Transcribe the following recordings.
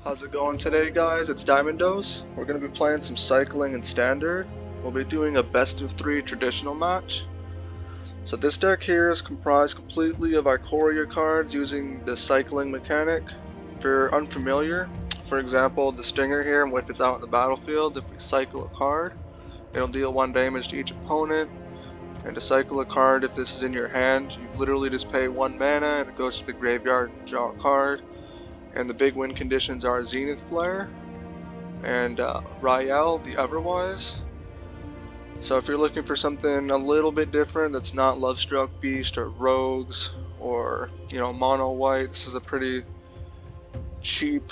How's it going today, guys? It's Diamond Dose. We're going to be playing some cycling and standard. We'll be doing a best of 3 traditional match. So this deck here is comprised completely of Ikoria cards using the cycling mechanic. If you're unfamiliar, for example, the Stinger here, if it's out in the battlefield, if we cycle a card, it'll deal 1 damage to each opponent. And to cycle a card, if this is in your hand, you literally just pay 1 mana and it goes to the graveyard and draw a card. And the big win conditions are Zenith Flare and Rielle, the Everwise. So if you're looking for something a little bit different that's not Lovestruck Beast or Rogues or, mono white, this is a pretty cheap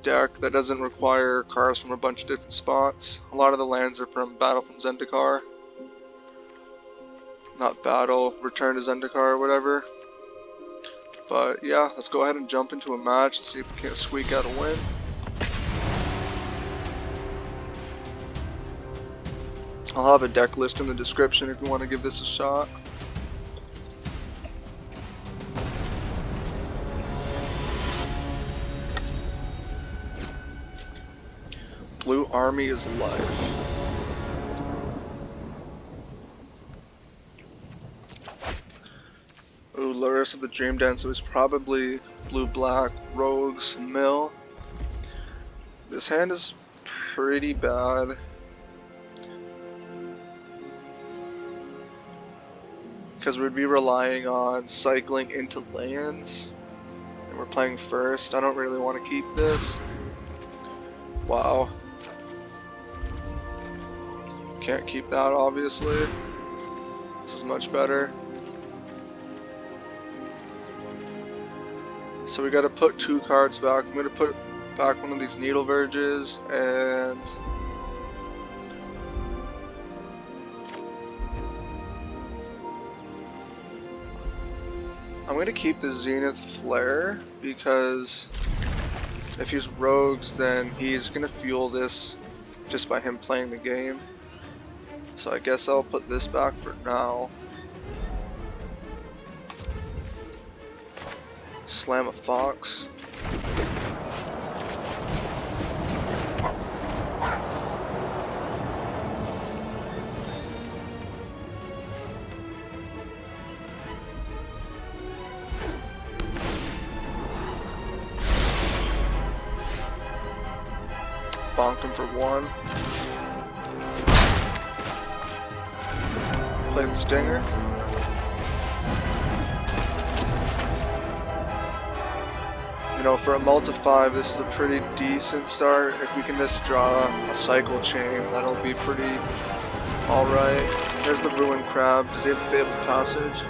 deck that doesn't require cards from a bunch of different spots. A lot of the lands are from Battle from Zendikar. Not Battle, Return to Zendikar or whatever. But yeah, let's go ahead and jump into a match and see if we can't squeak out a win. I'll have a deck list in the description if you want to give this a shot. Blue Army is life. Ooh, Luris of the Dream Dance, so it's probably blue-black, Rogues, Mill. This hand is pretty bad. Because we'd be relying on cycling into lands. And we're playing first. I don't really want to keep this. Wow. Can't keep that, obviously. This is much better. So we gotta put 2 cards back. I'm gonna put back one of these Needleverges and I'm gonna keep the Zenith Flare because if he's Rogues, then he's gonna fuel this just by him playing the game. So I guess I'll put this back for now. Slam a Fox. Bonk him for 1. Play the Stinger. For a multi-5, this is a pretty decent start. If we can just draw a cycle chain, that'll be pretty alright. There's the Ruined Crab. Does he have Fabled Passage?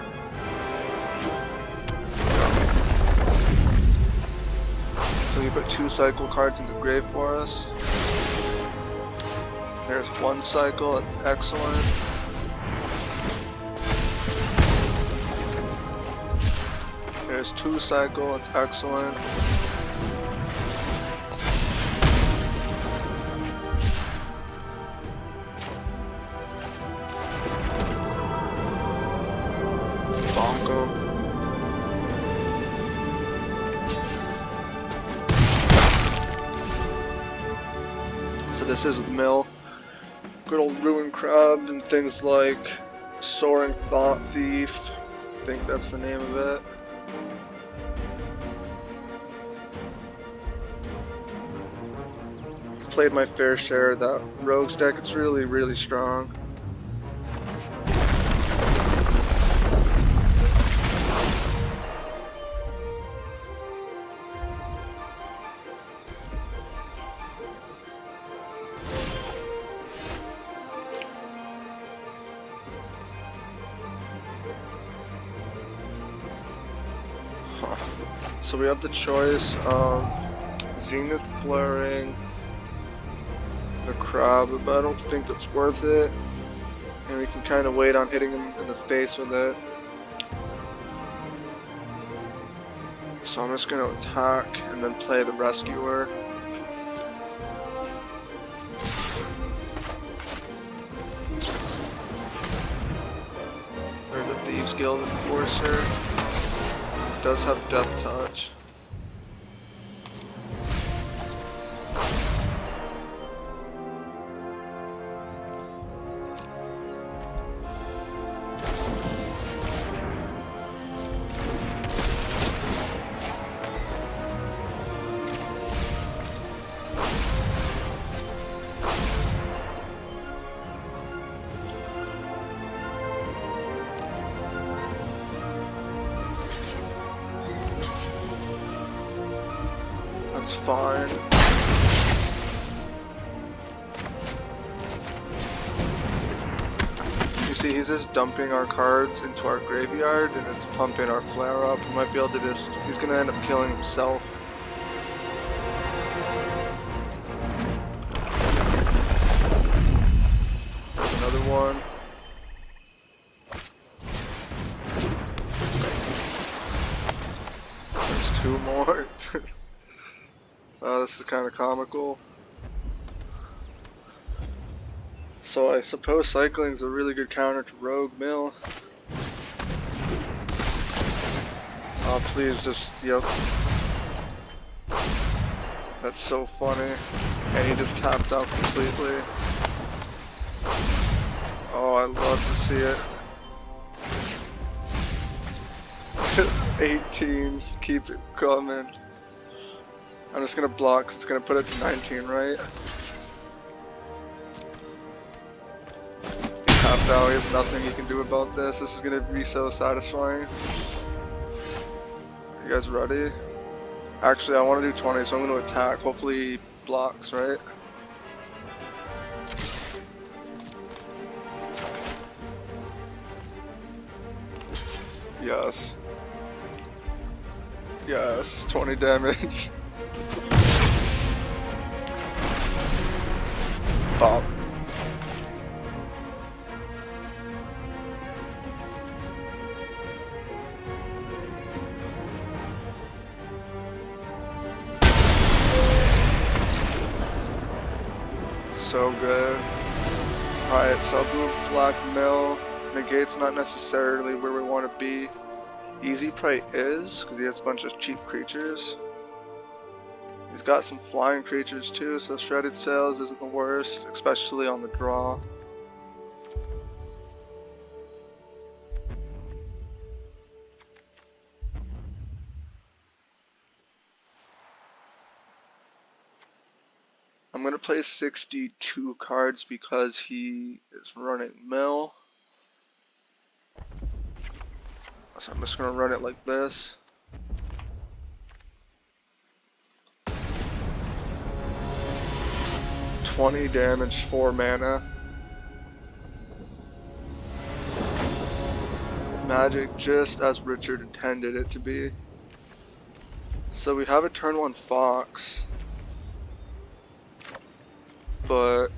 So he put 2 cycle cards in the grave for us. There's 1 cycle, that's excellent. There's 2 cycle, it's excellent. Bonko. So this is Mill. Good old Ruined Crab and things like Soaring Thought Thief. I think that's the name of it. Played my fair share of that Rogues deck. It's really, really strong. So we have the choice of Zenith Flaring the Crab, but I don't think that's worth it. And we can kind of wait on hitting him in the face with it. So I'm just going to attack and then play the Rescuer. There's a Thieves Guild Enforcer. Does have Death Touch. That's fine. You see, he's just dumping our cards into our graveyard and it's pumping our flare up. He might be able to just, he's gonna end up killing himself. There's another one. There's two more. This is kind of comical. So I suppose cycling is a really good counter to Rogue Mill. Oh, please just, yep. That's so funny. And he just tapped out completely. Oh, I love to see it. 18, keep it coming. I'm just gonna block, 'cause it's gonna put it to 19, right? He tapped out, he has nothing he can do about this. This is gonna be so satisfying. You guys ready? Actually, I want to do 20, so I'm going to attack. Hopefully he blocks, right? Yes. Yes, 20 damage. Pop. So good. Alright, so I'll do a Black Mill. Negate's not necessarily where we want to be. Easy Prey is, because he has a bunch of cheap creatures. He's got some flying creatures too, so Shredded Sails isn't the worst, especially on the draw. I'm going to play 62 cards because he is running Mill. So I'm just going to run it like this. $20 damage, 4 mana. Magic just as Richard intended it to be. So we have a turn 1 Fox. But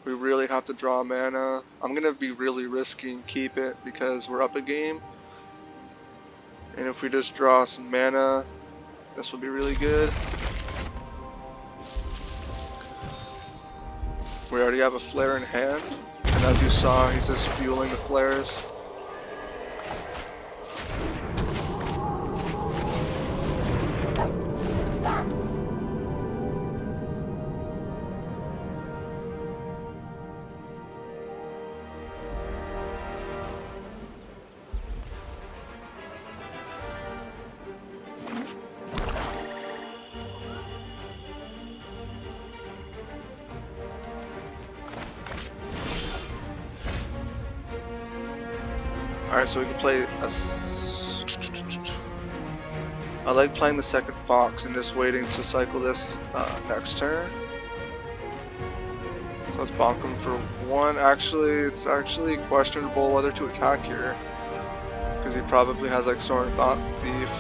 we really have to draw mana. I'm gonna be really risky and keep it because we're up a game. And if we just draw some mana, this will be really good. We already have a flare in hand, and as you saw, he's just fueling the flares. Alright, so we can play a... I like playing the second Fox and just waiting to cycle this next turn. So let's bonk him for 1. Actually, it's actually questionable whether to attack here. Because he probably has like Soaring Thought Thief.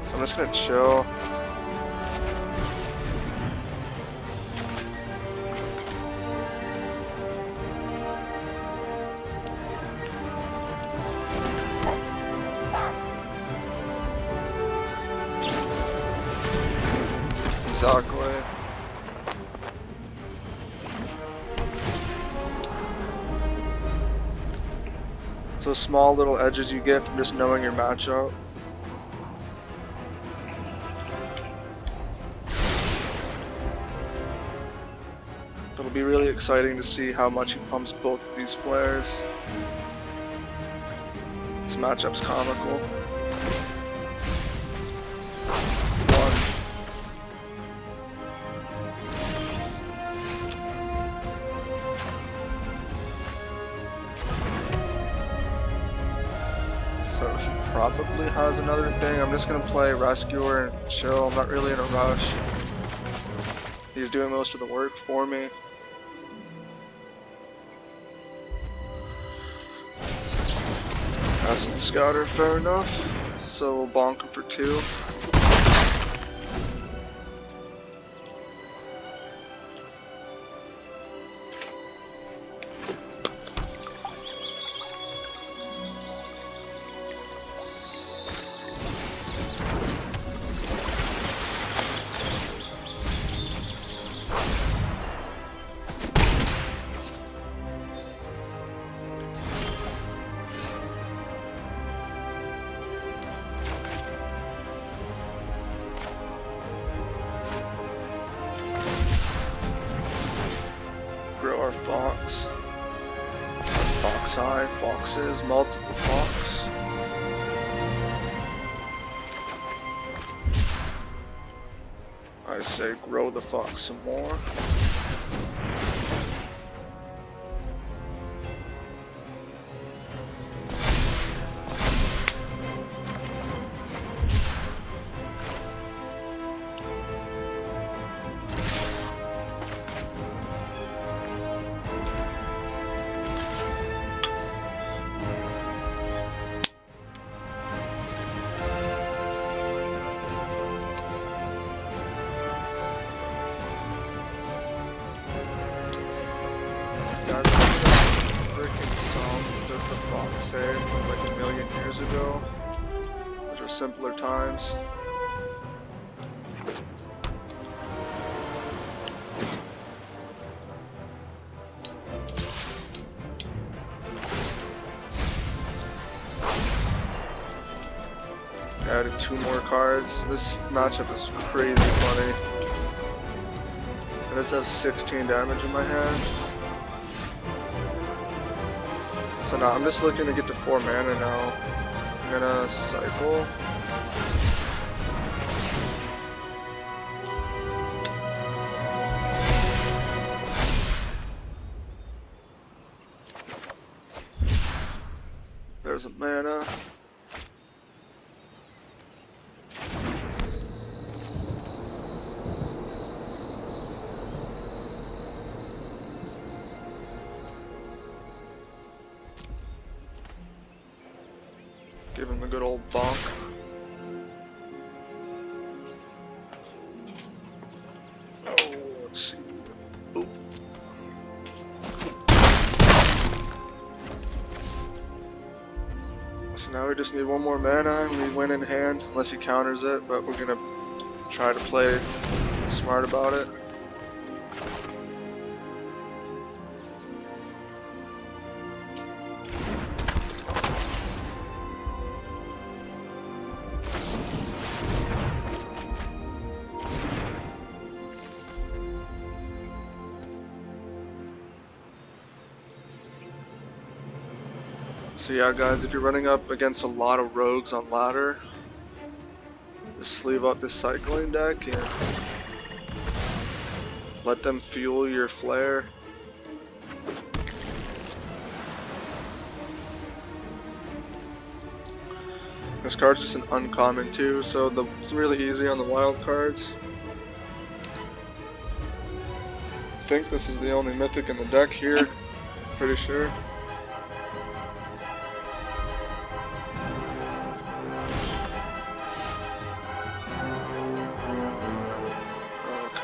So I'm just gonna chill. Exactly. So small little edges you get from just knowing your matchup. It'll be really exciting to see how much he pumps both of these flares. This matchup's comical. so he probably has another thing. I'm just gonna play Rescuer and chill. I'm not really in a rush. He's doing most of the work for me. Acid Scouter, fair enough. So we'll bonk him for 2. Fox. Fox High, Foxes, multiple Fox. I say grow the Fox some more. From like a million years ago, which were simpler times. Added 2 more cards. This matchup is crazy funny. I just have 16 damage in my hand. So now I'm just looking to get to 4 mana now. I'm gonna cycle. There's a mana. Give him the good old bonk. Oh, let's see. Oop. So now we just need 1 more mana and we win in hand, unless he counters it, but we're gonna try to play smart about it. So yeah guys, if you're running up against a lot of rogues on ladder, just sleeve up this cycling deck and let them fuel your flare. This card's just an uncommon too, so it's really easy on the wild cards. I think this is the only mythic in the deck here, pretty sure.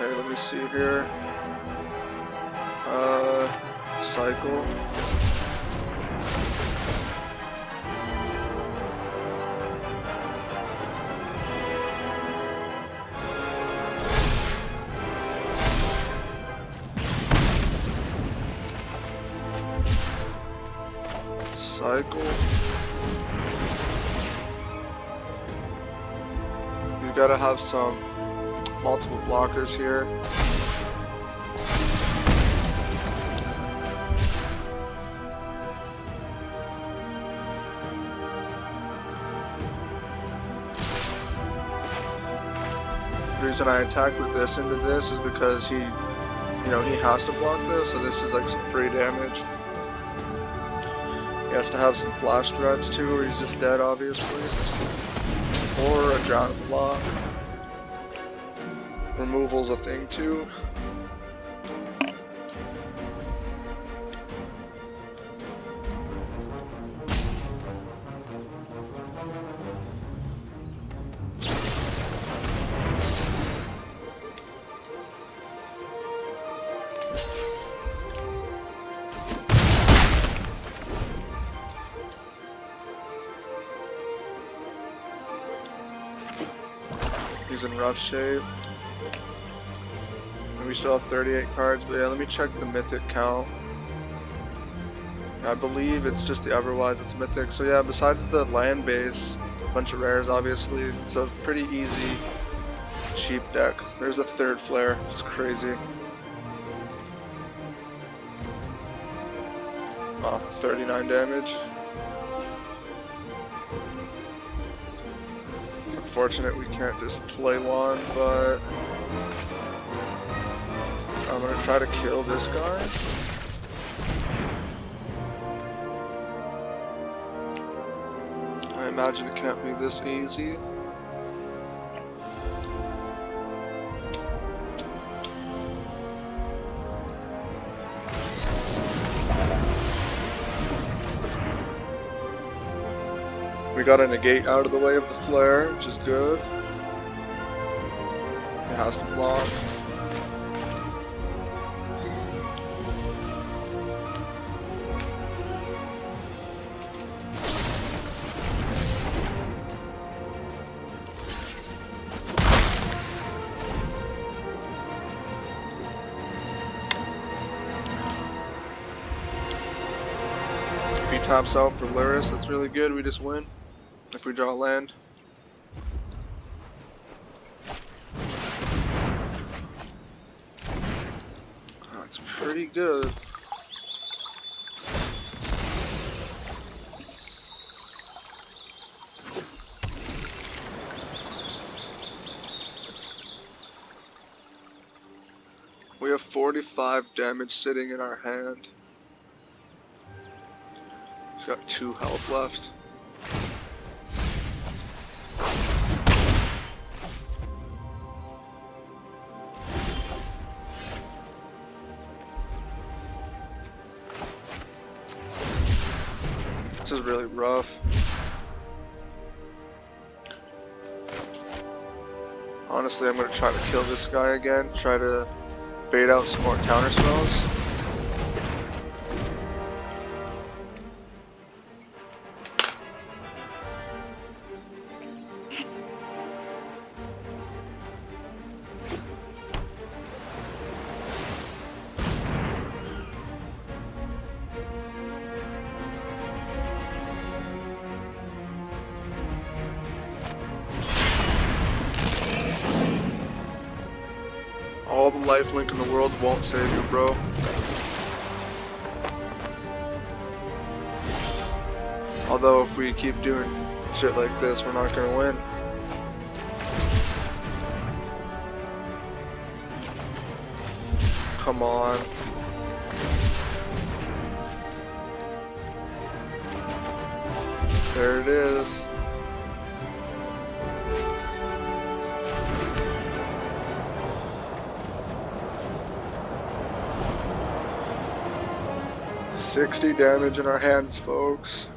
Okay, let me see here. Cycle. Cycle. He's got to have some multiple blockers here. The reason I attacked with this into this is because he has to block this, so this is like some free damage. Yeah, has to have some flash threats too, or he's just dead, obviously. Or a Drannith block. Removal's a thing too. He's in rough shape. And we still have 38 cards, but yeah, let me check the mythic count. I believe it's just the Everwise that's mythic. So yeah, besides the land base, a bunch of rares obviously, it's a pretty easy, cheap deck. There's a third flare, it's crazy. Oh, 39 damage. Unfortunate we can't just play one, but I'm gonna try to kill this guy. I imagine it can't be this easy. We got a negate out of the way of the flare, which is good. It has to block. If he taps out for Lyris, that's really good. We just win. If we draw land. That's pretty good. We have 45 damage sitting in our hand. He's got 2 health left. This is really rough. Honestly, I'm going to try to kill this guy again, try to bait out some more counter spells. All the lifelink in the world won't save you, bro. Although if we keep doing shit like this, we're not gonna win. Come on. There it is. $60 damage in our hands, folks.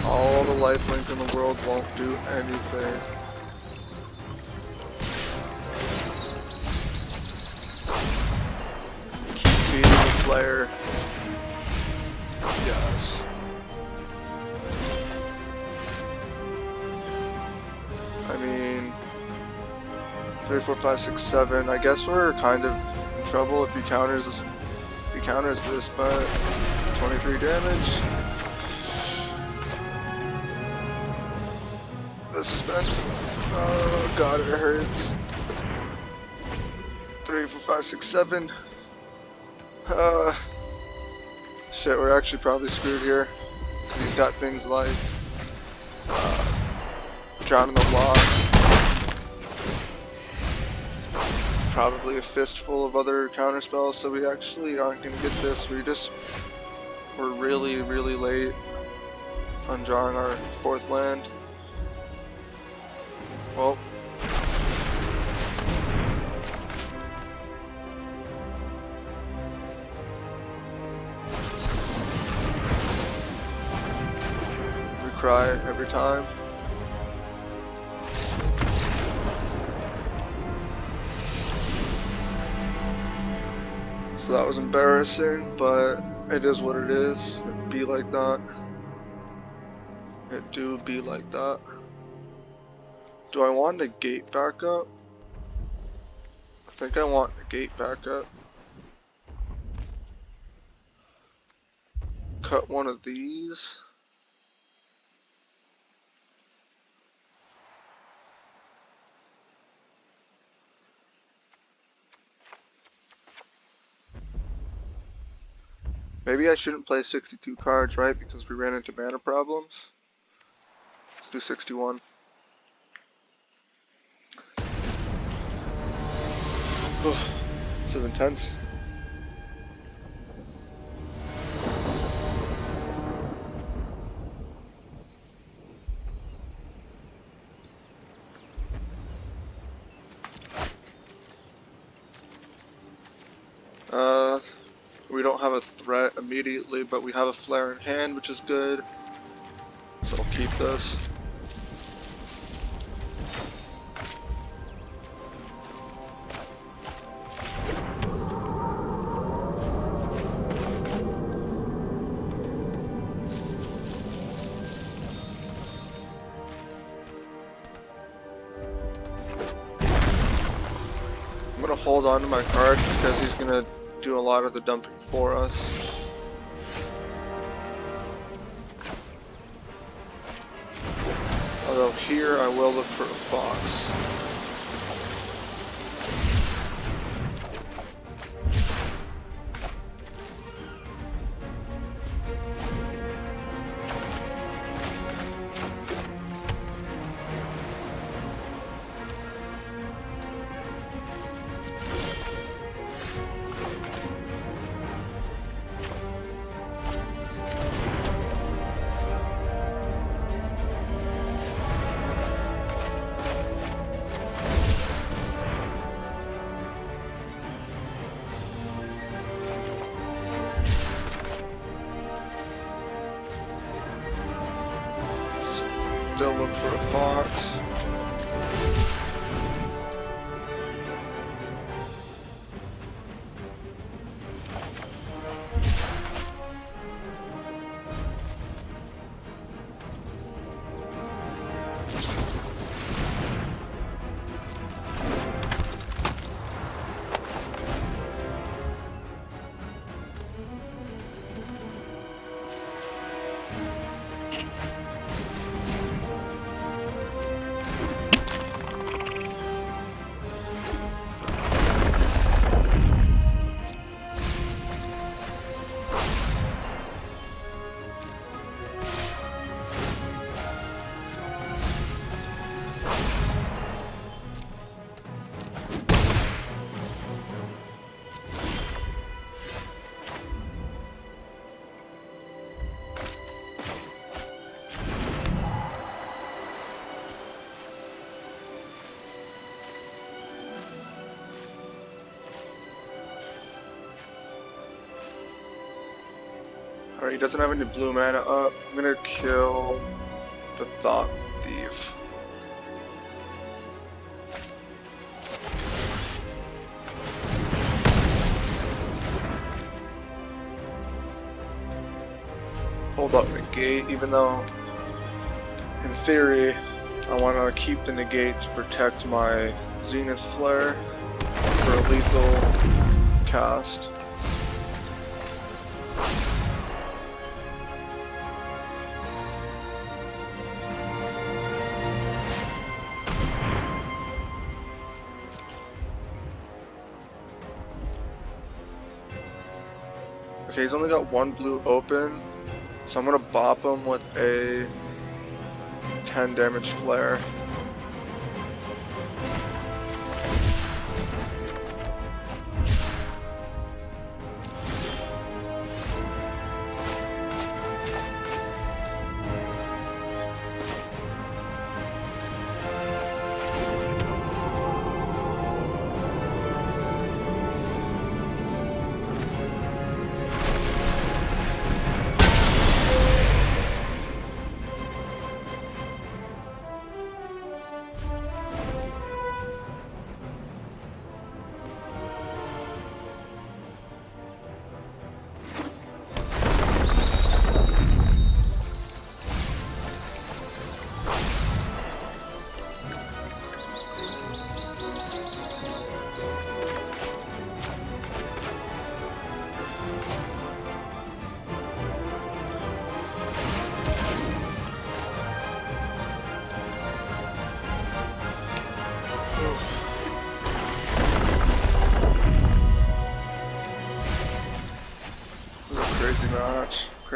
All the lifelink in the world won't do anything. Keep beating the player. Yes. I mean, 3, 4, 5, 6, 7. I guess we're kind of in trouble if he counters this. If he counters this, but 23 damage. The suspense. Oh god, it hurts. 3, 4, 5, 6, 7. Shit, we're actually probably screwed here. He's got things like Drowning the Block. Probably a fistful of other counter spells, so we actually aren't gonna get this. We just We're really, really late on drawing our 4th land. Well, we cry every time. So that was embarrassing, but it is what it is. It be like that. It do be like that. Do I want Negate back up? I think I want Negate back up. Cut one of these. Maybe I shouldn't play 62 cards, right? Because we ran into mana problems. Let's do 61. This is intense. We don't have a threat immediately, but we have a flare in hand, which is good. So I'll keep this. I'm gonna hold on to my card because he's gonna do a lot of the dumping for us. Although here I will look for a fox. Still look for a fox. Alright, he doesn't have any blue mana up. I'm gonna kill the Thought Thief. Hold up Negate, even though in theory I want to keep the Negate to protect my Zenith Flare for a lethal cast. Okay, he's only got one blue open, so I'm gonna bop him with a 10 damage flare.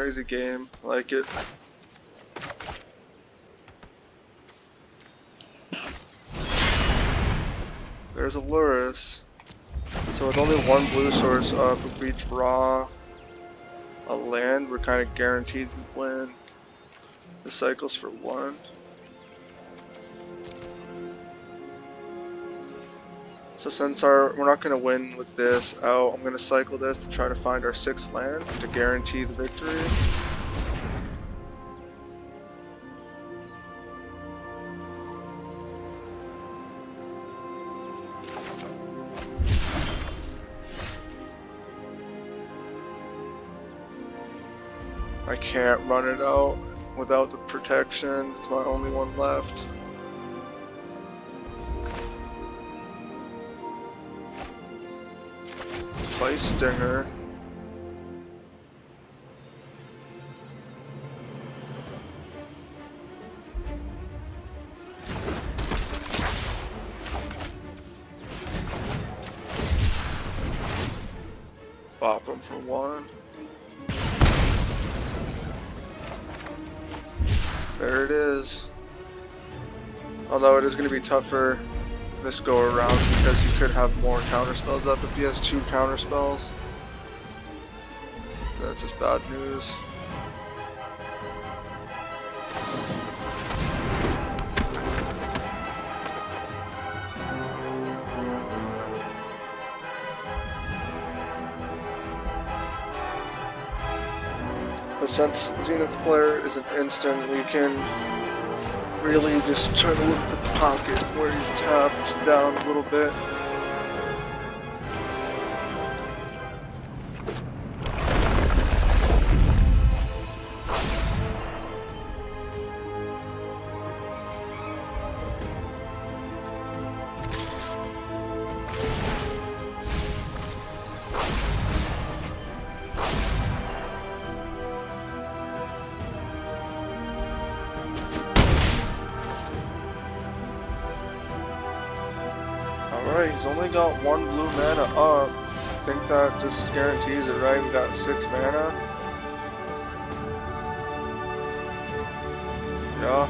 crazy game. I like it. There's a Lurrus. So with only one blue source up, if we draw a land, we're kind of guaranteed to win. The cycles for one. So since we're not going to win with this out, I'm going to cycle this to try to find our 6th land to guarantee the victory. I can't run it out without the protection. It's my only one left. Play Stinger. Bop him for one. There it is. Although it is going to be tougher this go around because he could have more counter spells up if he has 2 counter spells. That's just bad news. But since Zenith Flare is an instant, we can really just try to look for the pocket where he's tapped down a little bit. Alright, he's only got 1 blue mana up. I think that just guarantees it, right? We got 6 mana. Yeah.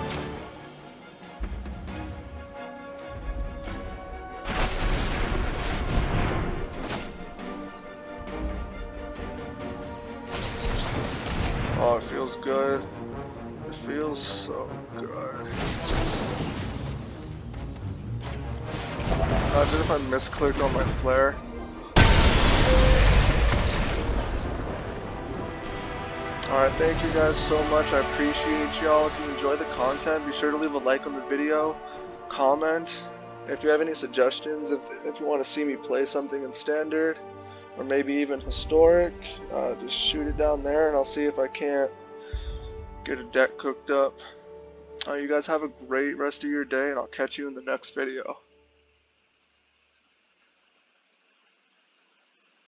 Oh, it feels good. It feels so good. Imagine if I misclicked on my flare. Alright, thank you guys so much. I appreciate y'all. If you enjoy the content, be sure to leave a like on the video, comment. If you have any suggestions, if you want to see me play something in standard, or maybe even historic, just shoot it down there and I'll see if I can't get a deck cooked up. You guys have a great rest of your day and I'll catch you in the next video.